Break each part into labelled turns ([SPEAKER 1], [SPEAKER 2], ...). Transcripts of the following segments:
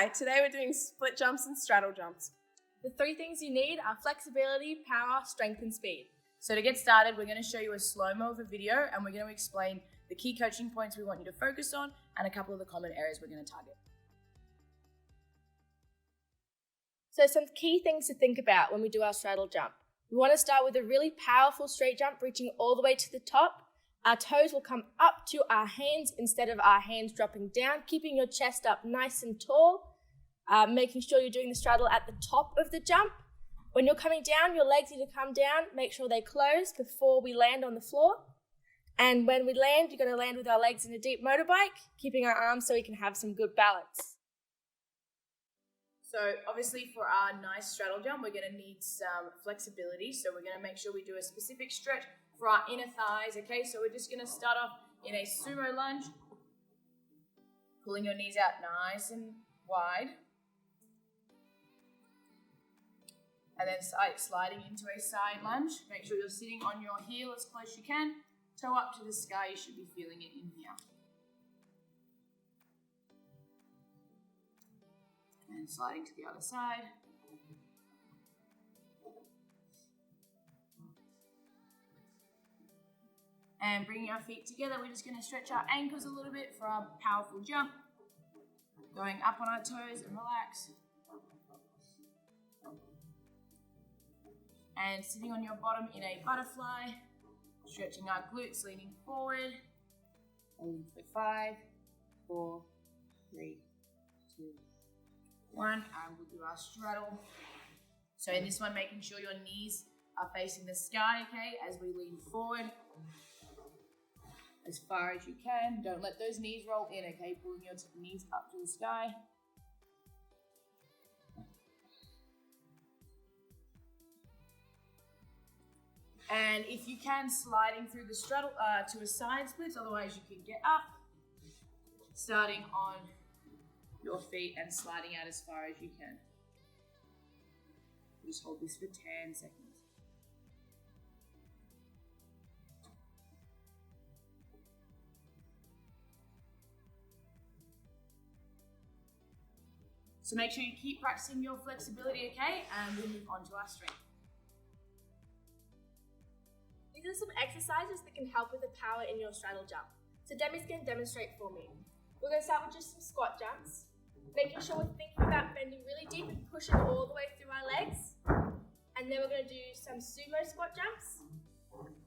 [SPEAKER 1] Hi, today we're doing split jumps and straddle jumps.
[SPEAKER 2] The three things you need are flexibility, power, strength, and speed.
[SPEAKER 3] So to get started, we're going to show you a slow-mo of a video and we're going to explain the key coaching points we want you to focus on and a couple of the common areas we're going to target.
[SPEAKER 2] So some key things to think about when we do our straddle jump. We want to start with a really powerful straight jump reaching all the way to the top. Our toes will come up to our hands instead of our hands dropping down, keeping your chest up nice and tall, making sure you're doing the straddle at the top of the jump. When you're coming down, your legs need to come down, make sure they close before we land on the floor. And when we land, you're going to land with our legs in a deep motorbike, keeping our arms so we can have some good balance.
[SPEAKER 3] So obviously for our nice straddle jump, we're going to need some flexibility. So we're going to make sure we do a specific stretch for our inner thighs, okay? So we're just going to start off in a sumo lunge, pulling your knees out nice and wide. And then sliding into a side lunge. Make sure you're sitting on your heel as close as you can. Toe up to the sky, you should be feeling it in here. And sliding to the other side. And bringing our feet together, we're just going to stretch our ankles a little bit for our powerful jump. Going up on our toes and relax. And sitting on your bottom in a butterfly. Stretching our glutes, leaning forward. Holding for 5, 4, 3, 2, 1. And we'll do our straddle. So in this one, making sure your knees are facing the sky, okay, as we lean forward. As far as you can. Don't let those knees roll in, okay? Pulling your knees up to the sky. And if you can, sliding through the straddle to a side split, otherwise you can get up. Starting on your feet and sliding out as far as you can. Just hold this for 10 seconds. So make sure you keep practicing your flexibility, okay? And we'll move on to our strength.
[SPEAKER 2] These are some exercises that can help with the power in your straddle jump. So Demi's going to demonstrate for me. We're going to start with just some squat jumps, making sure we're thinking about bending really deep and pushing all the way through our legs. And then we're going to do some sumo squat jumps.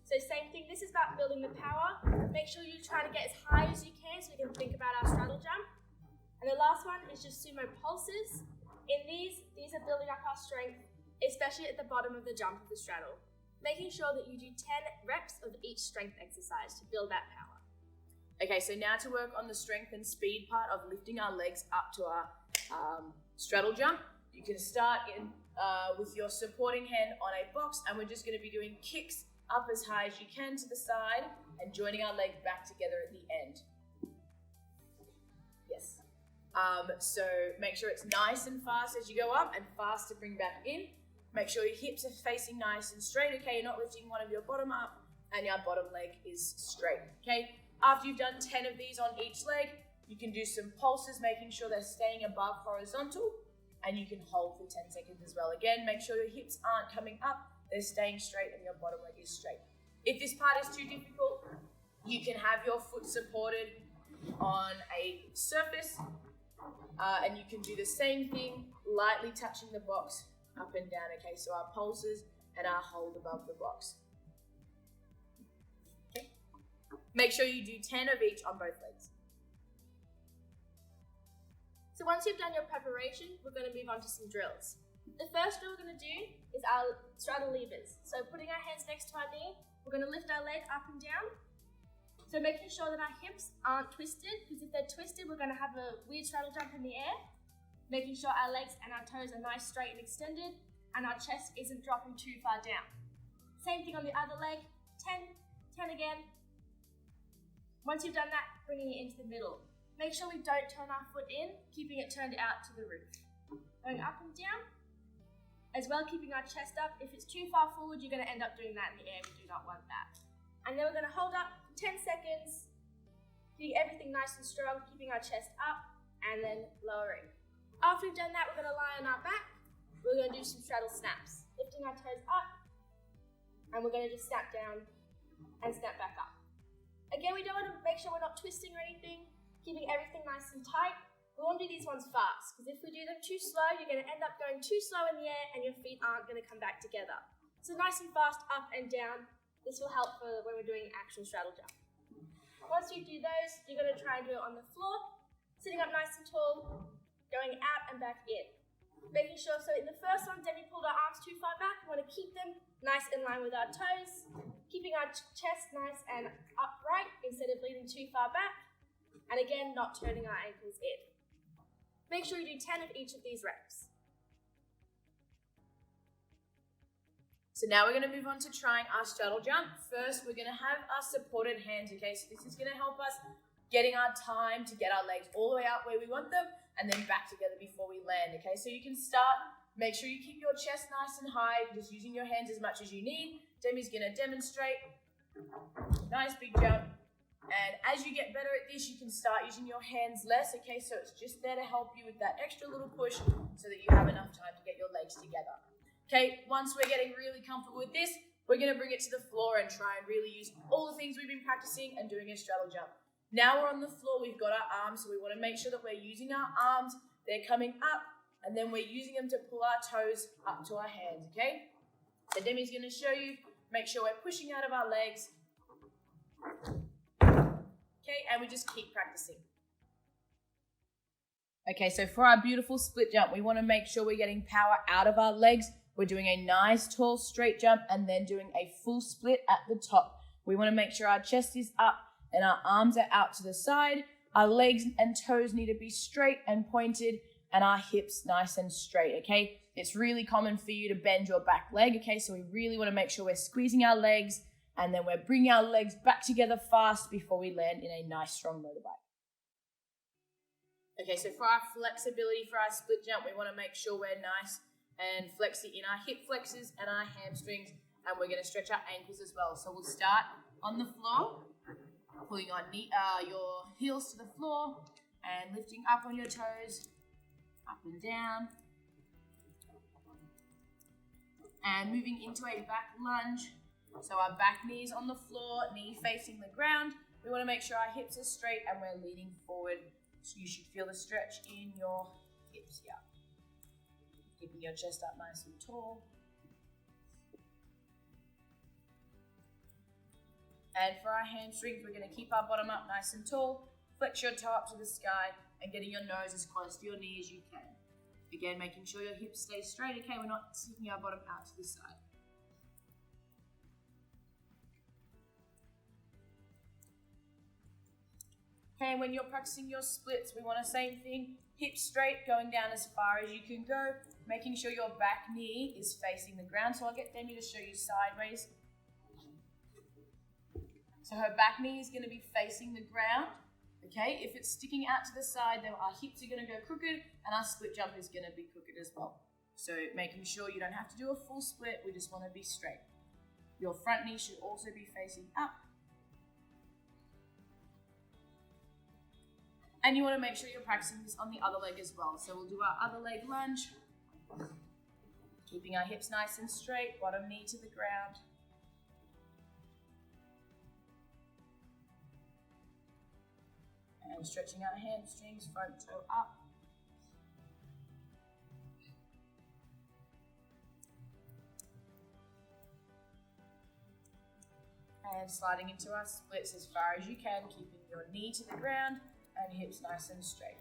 [SPEAKER 2] So same thing, this is about building the power. Make sure you try to get as high as you can so we can think about our straddle jump. And the last one is just sumo pulses. In these are building up our strength, especially at the bottom of the jump of the straddle. Making sure that you do 10 reps of each strength exercise to build that power.
[SPEAKER 3] Okay, so now to work on the strength and speed part of lifting our legs up to our straddle jump. You can start with your supporting hand on a box, and we're just going to be doing kicks up as high as you can to the side and joining our legs back together at the end. Yes. So make sure it's nice and fast as you go up and fast to bring back in. Make sure your hips are facing nice and straight, okay? You're not lifting one of your bottom up and your bottom leg is straight, okay? After you've done 10 of these on each leg, you can do some pulses, making sure they're staying above horizontal, and you can hold for 10 seconds as well. Again, make sure your hips aren't coming up, they're staying straight and your bottom leg is straight. If this part is too difficult, you can have your foot supported on a surface, and you can do the same thing, lightly touching the box up and down, okay? So our pulses and our hold above the box. Okay. Make sure you do 10 of each on both legs.
[SPEAKER 2] So once you've done your preparation, we're going to move on to some drills. The first drill we're going to do is our straddle levers. So putting our hands next to our knee, we're going to lift our leg up and down. So making sure that our hips aren't twisted, because if they're twisted, we're going to have a weird straddle jump in the air. Making sure our legs and our toes are nice, straight and extended, and our chest isn't dropping too far down. Same thing on the other leg, 10 again. Once you've done that, bringing it into the middle. Make sure we don't turn our foot in, keeping it turned out to the roof. Going up and down, as well keeping our chest up. If it's too far forward, you're going to end up doing that in the air. We do not want that. And then we're going to hold up for 10 seconds, keeping everything nice and strong, keeping our chest up, and then lowering. After we've done that, we're going to lie on our back. We're going to do some straddle snaps, lifting our toes up, and we're going to just snap down and snap back up. Again, we don't want to make sure we're not twisting or anything, keeping everything nice and tight. We want to do these ones fast, because if we do them too slow, you're going to end up going too slow in the air and your feet aren't going to come back together. So nice and fast, up and down. This will help for when we're doing actual straddle jump. Once you do those, you're going to try and do it on the floor, sitting up nice and tall, going out and back in. Making sure, so in the first one, Demi pulled our arms too far back. We want to keep them nice in line with our toes, keeping our chest nice and upright instead of leaning too far back. And again, not turning our ankles in. Make sure you do 10 of each of these reps.
[SPEAKER 3] So now we're going to move on to trying our straddle jump. First, we're going to have our supported hands, okay? So this is going to help us getting our time to get our legs all the way out where we want them and then back together before we land, okay? So you can start, make sure you keep your chest nice and high, just using your hands as much as you need. Demi's going to demonstrate. Nice big jump. And as you get better at this, you can start using your hands less, okay? So it's just there to help you with that extra little push so that you have enough time to get your legs together. Okay, once we're getting really comfortable with this, we're going to bring it to the floor and try and really use all the things we've been practicing and doing a straddle jump. Now we're on the floor, we've got our arms, so we want to make sure that we're using our arms, they're coming up, and then we're using them to pull our toes up to our hands, okay? So Demi's going to show you, make sure we're pushing out of our legs. Okay, and we just keep practicing. Okay, so for our beautiful split jump, we want to make sure we're getting power out of our legs. We're doing a nice, tall, straight jump and then doing a full split at the top. We want to make sure our chest is up and our arms are out to the side. Our legs and toes need to be straight and pointed and our hips nice and straight, okay? It's really common for you to bend your back leg, okay? So we really want to make sure we're squeezing our legs and then we're bringing our legs back together fast before we land in a nice, strong motorbike. Okay, so for our flexibility for our split jump, we want to make sure we're nice and flexy in our hip flexors and our hamstrings, and we're going to stretch our ankles as well. So we'll start on the floor, pulling your heels to the floor and lifting up on your toes, up and down, and moving into a back lunge. So our back knee is on the floor, knee facing the ground. We want to make sure our hips are straight and we're leaning forward. So you should feel the stretch in your hips here. Keeping your chest up nice and tall. And for our hamstrings, we're going to keep our bottom up nice and tall. Flex your toe up to the sky and getting your nose as close to your knee as you can. Again, making sure your hips stay straight, okay? We're not sticking our bottom out to the side. Okay, when you're practicing your splits, we want the same thing. Hips straight, going down as far as you can go, making sure your back knee is facing the ground. So I'll get Demi to show you sideways. So her back knee is going to be facing the ground. Okay, if it's sticking out to the side, then our hips are going to go crooked and our split jump is going to be crooked as well. So making sure you don't have to do a full split, we just want to be straight. Your front knee should also be facing up. And you want to make sure you're practicing this on the other leg as well. So we'll do our other leg lunge. Keeping our hips nice and straight, bottom knee to the ground. And stretching our hamstrings, front toe up. And sliding into our splits as far as you can, keeping your knee to the ground and hips nice and straight.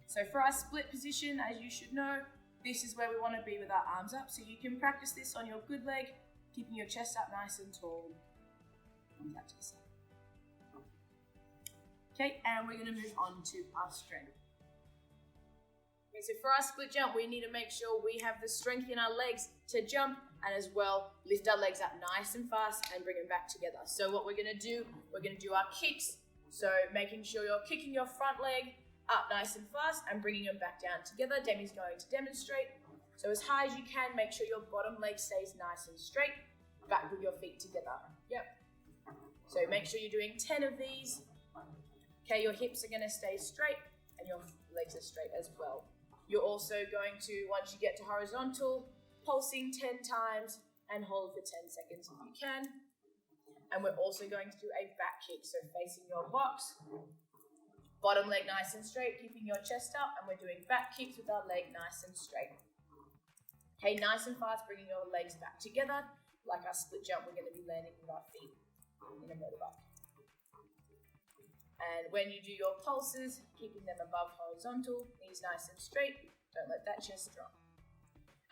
[SPEAKER 3] So for our split position, as you should know, this is where we want to be with our arms up. So you can practice this on your good leg, keeping your chest up nice and tall. Arms out to the side. Okay, and we're going to move on to our strength. Okay, so for our split jump, we need to make sure we have the strength in our legs to jump and as well lift our legs up nice and fast and bring them back together. So what we're going to do, we're going to do our kicks. So making sure you're kicking your front leg up nice and fast and bringing them back down together. Demi's going to demonstrate. So as high as you can, make sure your bottom leg stays nice and straight. Back with your feet together. Yep. So make sure you're doing 10 of these. Okay, your hips are gonna stay straight and your legs are straight as well. You're also going to, once you get to horizontal, pulsing 10 times and hold for 10 seconds if you can. And we're also going to do a back kick, so facing your box, bottom leg nice and straight, keeping your chest up, and we're doing back kicks with our leg nice and straight. Okay, nice and fast, bringing your legs back together. Like our split jump, we're going to be landing with our feet in a motorbike. And when you do your pulses, keeping them above horizontal, knees nice and straight, don't let that chest drop.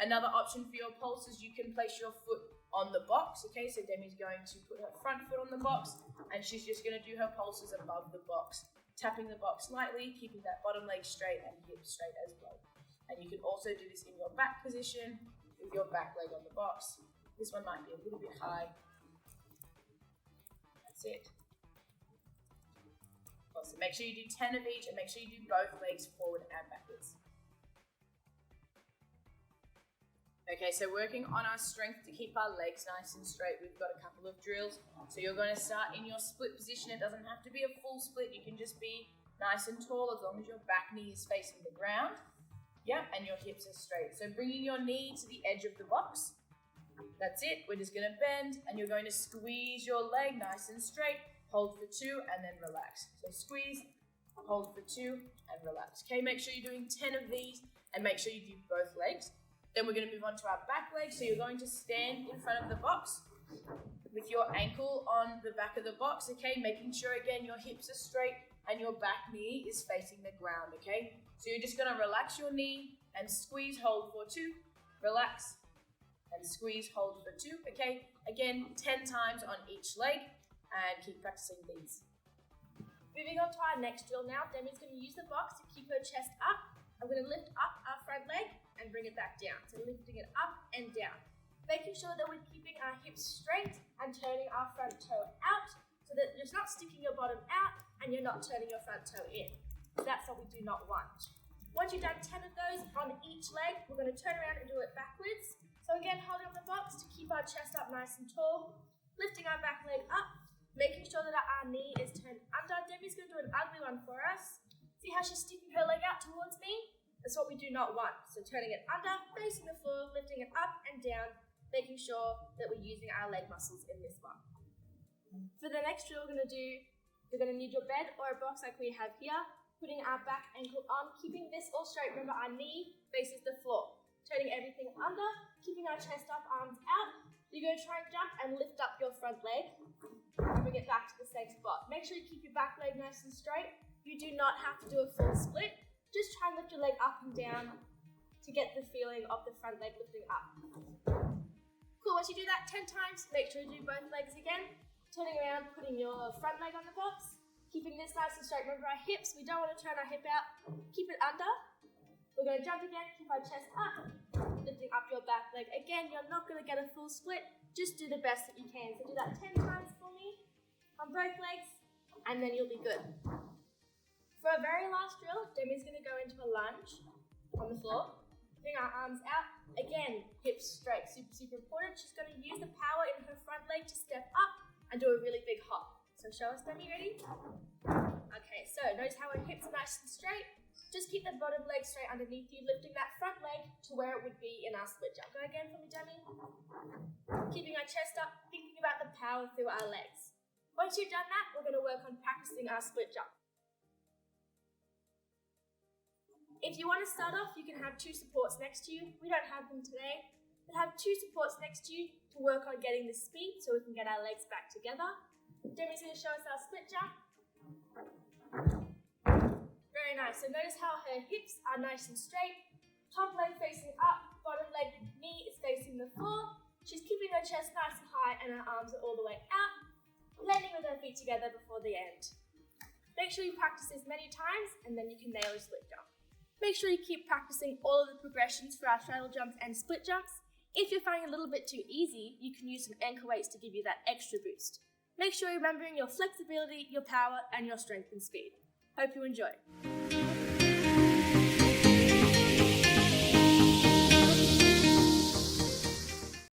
[SPEAKER 3] Another option for your pulses, you can place your foot on the box, okay? So Demi's going to put her front foot on the box, and she's just going to do her pulses above the box, tapping the box lightly, keeping that bottom leg straight and hips straight as well. And you can also do this in your back position with your back leg on the box. This one might be a little bit high. That's it. So make sure you do 10 of each and make sure you do both legs forward and backwards. Okay, so working on our strength to keep our legs nice and straight, we've got a couple of drills. So you're going to start in your split position. It doesn't have to be a full split. You can just be nice and tall as long as your back knee is facing the ground. Yeah, and your hips are straight. So bringing your knee to the edge of the box. That's it. We're just going to bend and you're going to squeeze your leg nice and straight. Hold for 2 and then relax. So squeeze, hold for 2 and relax. Okay, make sure you're doing 10 of these and make sure you do both legs. Then we're going to move on to our back leg. So you're going to stand in front of the box with your ankle on the back of the box, okay? Making sure, again, your hips are straight and your back knee is facing the ground, okay? So you're just going to relax your knee and squeeze, hold for 2, relax, and squeeze, hold for 2, okay? Again, 10 times on each leg and keep practicing these.
[SPEAKER 2] Moving on to our next drill now, Demi's going to use the box to keep her chest up. I'm going to lift up our front leg and bring it back down. So lifting it up and down. Making sure that we're keeping our hips straight and turning our front toe out so that you're not sticking your bottom out and you're not turning your front toe in. That's what we do not want. Once you've done 10 of those on each leg, we're going to turn around and do it backwards. So again, holding on the box to keep our chest up nice and tall, lifting our back leg up, making sure that our knee is turned under. Demi's going to do an ugly one for us. See how she's sticking her leg out towards me? That's what we do not want. So turning it under, facing the floor, lifting it up and down, making sure that we're using our leg muscles in this one. For the next drill we're going to need your bed or a box like we have here, putting our back ankle on, keeping this all straight. Remember, our knee faces the floor. Turning everything under, keeping our chest up, arms out. You're going to try and jump and lift up your front leg and bring it back to the same spot. Make sure you keep your back leg nice and straight. You do not have to do a full split. Just try and lift your leg up and down to get the feeling of the front leg lifting up. Cool, once you do that 10 times, make sure you do both legs again. Turning around, putting your front leg on the box, keeping this nice and straight. Remember our hips, we don't want to turn our hip out. Keep it under. We're going to jump again, keep our chest up, lifting up your back leg. Again, you're not going to get a full split, just do the best that you can. So do that 10 times for me on both legs, and then you'll be good. For our very last drill, Demi's going to go into a lunge on the floor. Bring our arms out. Again, hips straight, super, super important. She's going to use the power in her front leg to step up and do a really big hop. So show us, Demi, ready? Okay, so notice how her hips are nice and straight. Just keep the bottom leg straight underneath you, lifting that front leg to where it would be in our split jump. Go again for me, Demi. Keeping our chest up, thinking about the power through our legs. Once you've done that, we're going to work on practicing our split jump. If you want to start off, you can have 2 supports next to you. We don't have them today, but have 2 supports next to you to work on getting the speed so we can get our legs back together. Demi's going to show us our split jump. Very nice. So notice how her hips are nice and straight. Top leg facing up, bottom leg knee is facing the floor. She's keeping her chest nice and high and her arms are all the way out. Landing with her feet together before the end. Make sure you practice this many times and then you can nail a split jump. Make sure you keep practicing all of the progressions for our straddle jumps and split jumps. If you're finding it a little bit too easy, you can use some ankle weights to give you that extra boost. Make sure you're remembering your flexibility, your power, and your strength and speed. Hope you enjoy.